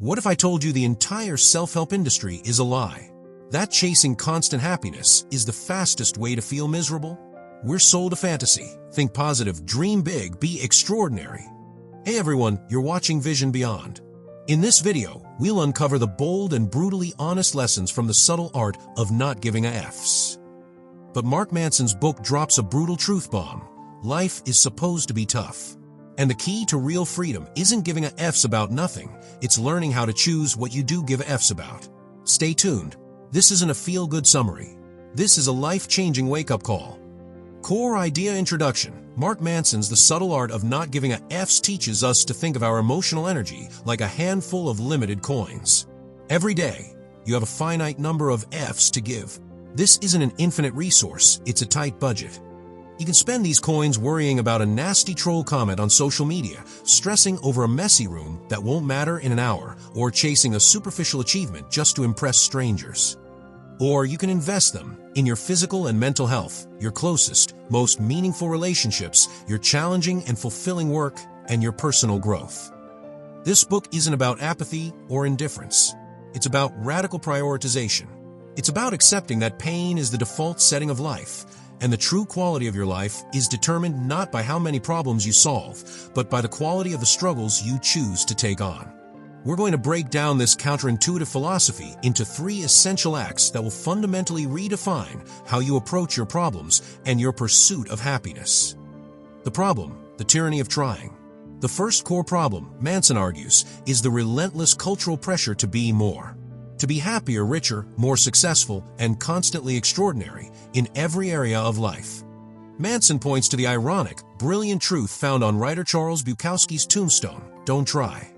What if I told you the entire self-help industry is a lie? That chasing constant happiness is the fastest way to feel miserable? We're sold a fantasy. Think positive, dream big, be extraordinary. Hey everyone, you're watching Vision Beyond. In this video, we'll uncover the bold and brutally honest lessons from the subtle art of not giving a F's. But Mark Manson's book drops a brutal truth bomb. Life is supposed to be tough. And the key to real freedom isn't giving a F's about nothing. It's learning how to choose what you do give F's about. Stay tuned. This isn't a feel-good summary. This is a life-changing wake-up call. Core idea introduction. Mark Manson's The Subtle Art of Not Giving a F's teaches us to think of our emotional energy like a handful of limited coins. Every day, you have a finite number of F's to give. This isn't an infinite resource, it's a tight budget. You can spend these coins worrying about a nasty troll comment on social media, stressing over a messy room that won't matter in an hour, or chasing a superficial achievement just to impress strangers. Or you can invest them in your physical and mental health, your closest, most meaningful relationships, your challenging and fulfilling work, and your personal growth. This book isn't about apathy or indifference. It's about radical prioritization. It's about accepting that pain is the default setting of life, and the true quality of your life is determined not by how many problems you solve, but by the quality of the struggles you choose to take on. We're going to break down this counterintuitive philosophy into 3 essential acts that will fundamentally redefine how you approach your problems and your pursuit of happiness. The problem, the tyranny of trying. The first core problem, Manson argues, is the relentless cultural pressure to be more. To be happier, richer, more successful, and constantly extraordinary in every area of life. Manson points to the ironic, brilliant truth found on writer Charles Bukowski's tombstone, "Don't try."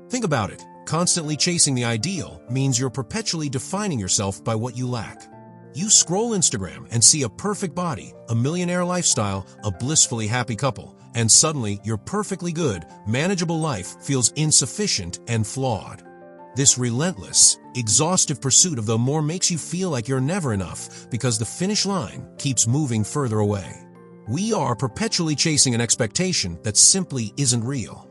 Think about it. Constantly chasing the ideal means you're perpetually defining yourself by what you lack. You scroll Instagram and see a perfect body, a millionaire lifestyle, a blissfully happy couple, and suddenly your perfectly good, manageable life feels insufficient and flawed. This relentless, exhaustive pursuit of the more makes you feel like you're never enough because the finish line keeps moving further away. We are perpetually chasing an expectation that simply isn't real.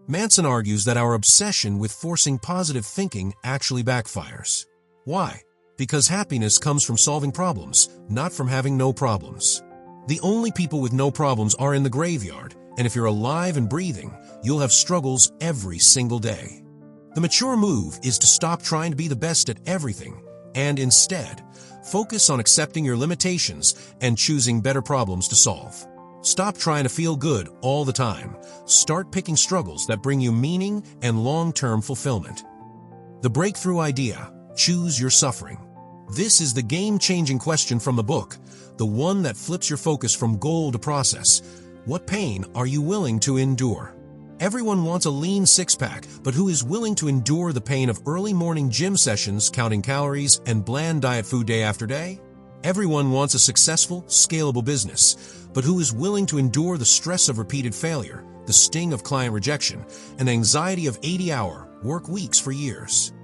Manson argues that our obsession with forcing positive thinking actually backfires. Why? Because happiness comes from solving problems, not from having no problems. The only people with no problems are in the graveyard, and if you're alive and breathing, you'll have struggles every single day. The mature move is to stop trying to be the best at everything and instead focus on accepting your limitations and choosing better problems to solve. Stop trying to feel good all the time. Start picking struggles that bring you meaning and long-term fulfillment. The breakthrough idea, choose your suffering. This is the game-changing question from the book, the one that flips your focus from goal to process. What pain are you willing to endure? Everyone wants a lean six-pack, but who is willing to endure the pain of early morning gym sessions, counting calories, and bland diet food day after day? Everyone wants a successful, scalable business, but who is willing to endure the stress of repeated failure, the sting of client rejection, and the anxiety of 80-hour work weeks for years?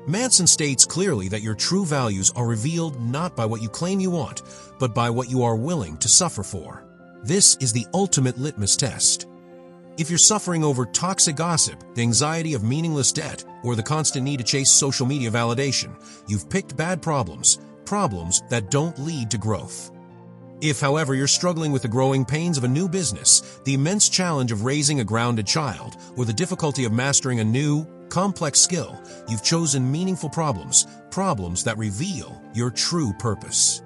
Manson states clearly that your true values are revealed not by what you claim you want, but by what you are willing to suffer for. This is the ultimate litmus test. If you're suffering over toxic gossip, the anxiety of meaningless debt, or the constant need to chase social media validation, you've picked bad problems, problems that don't lead to growth. If, however, you're struggling with the growing pains of a new business, the immense challenge of raising a grounded child, or the difficulty of mastering a new, complex skill, you've chosen meaningful problems, problems that reveal your true purpose.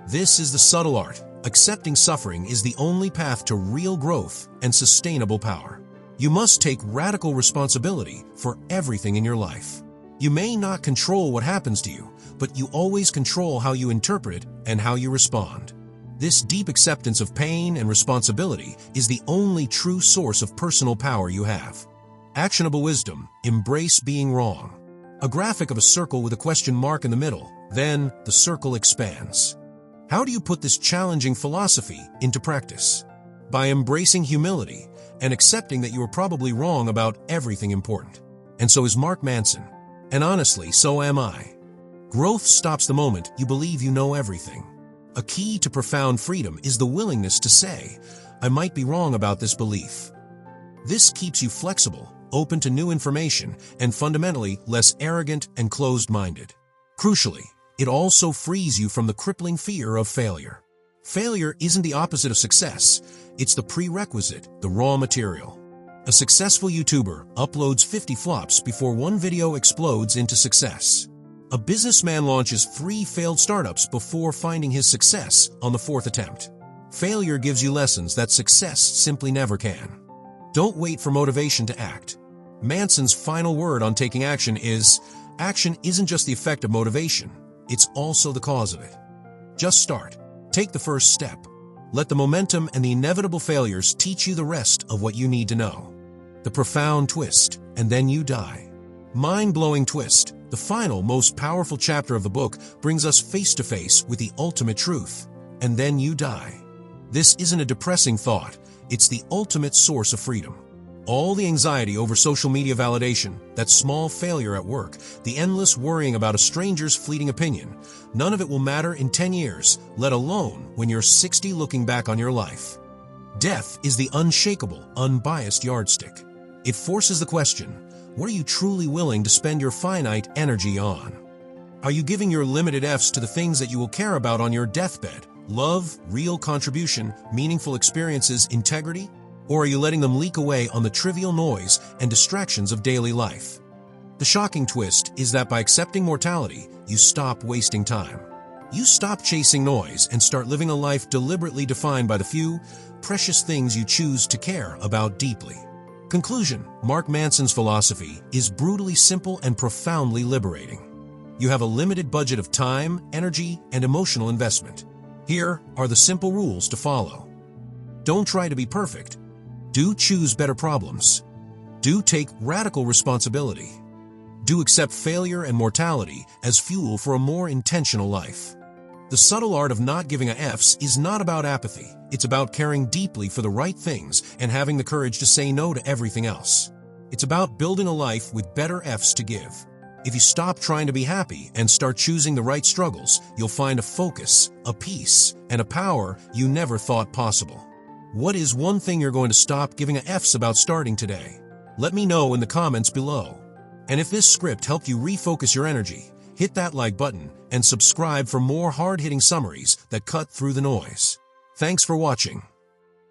This is the subtle art. Accepting suffering is the only path to real growth and sustainable power. You must take radical responsibility for everything in your life. You may not control what happens to you, but you always control how you interpret it and how you respond. This deep acceptance of pain and responsibility is the only true source of personal power you have. Actionable wisdom, embrace being wrong. A graphic of a circle with a question mark in the middle, then the circle expands. How do you put this challenging philosophy into practice? By embracing humility and accepting that you are probably wrong about everything important. And so is Mark Manson. And honestly, so am I. Growth stops the moment you believe you know everything. A key to profound freedom is the willingness to say, I might be wrong about this belief. This keeps you flexible, open to new information, and fundamentally less arrogant and closed-minded. Crucially, it also frees you from the crippling fear of failure. Failure isn't the opposite of success, it's the prerequisite, the raw material. A successful YouTuber uploads 50 flops before one video explodes into success. A businessman launches 3 failed startups before finding his success on the 4th attempt. Failure gives you lessons that success simply never can. Don't wait for motivation to act. Manson's final word on taking action is, action isn't just the effect of motivation, it's also the cause of it. Just start. Take the first step. Let the momentum and the inevitable failures teach you the rest of what you need to know. The profound twist, and then you die. Mind-blowing twist. The final, most powerful chapter of the book brings us face to face with the ultimate truth, and then you die. This isn't a depressing thought, it's the ultimate source of freedom. All the anxiety over social media validation, that small failure at work, the endless worrying about a stranger's fleeting opinion, none of it will matter in 10 years, let alone when you're 60 looking back on your life. Death is the unshakable, unbiased yardstick. It forces the question, what are you truly willing to spend your finite energy on? Are you giving your limited F's to the things that you will care about on your deathbed? Love, real contribution, meaningful experiences, integrity? Or are you letting them leak away on the trivial noise and distractions of daily life? The shocking twist is that by accepting mortality, you stop wasting time. You stop chasing noise and start living a life deliberately defined by the few, precious things you choose to care about deeply. Conclusion: Mark Manson's philosophy is brutally simple and profoundly liberating. You have a limited budget of time, energy, and emotional investment. Here are the simple rules to follow. Don't try to be perfect. Do choose better problems. Do take radical responsibility. Do accept failure and mortality as fuel for a more intentional life. The subtle art of not giving a F's is not about apathy. It's about caring deeply for the right things and having the courage to say no to everything else. It's about building a life with better F's to give. If you stop trying to be happy and start choosing the right struggles, you'll find a focus, a peace, and a power you never thought possible. What is one thing you're going to stop giving a F's about starting today? Let me know in the comments below. And if this script helped you refocus your energy, hit that like button and subscribe for more hard-hitting summaries that cut through the noise. Thanks for watching.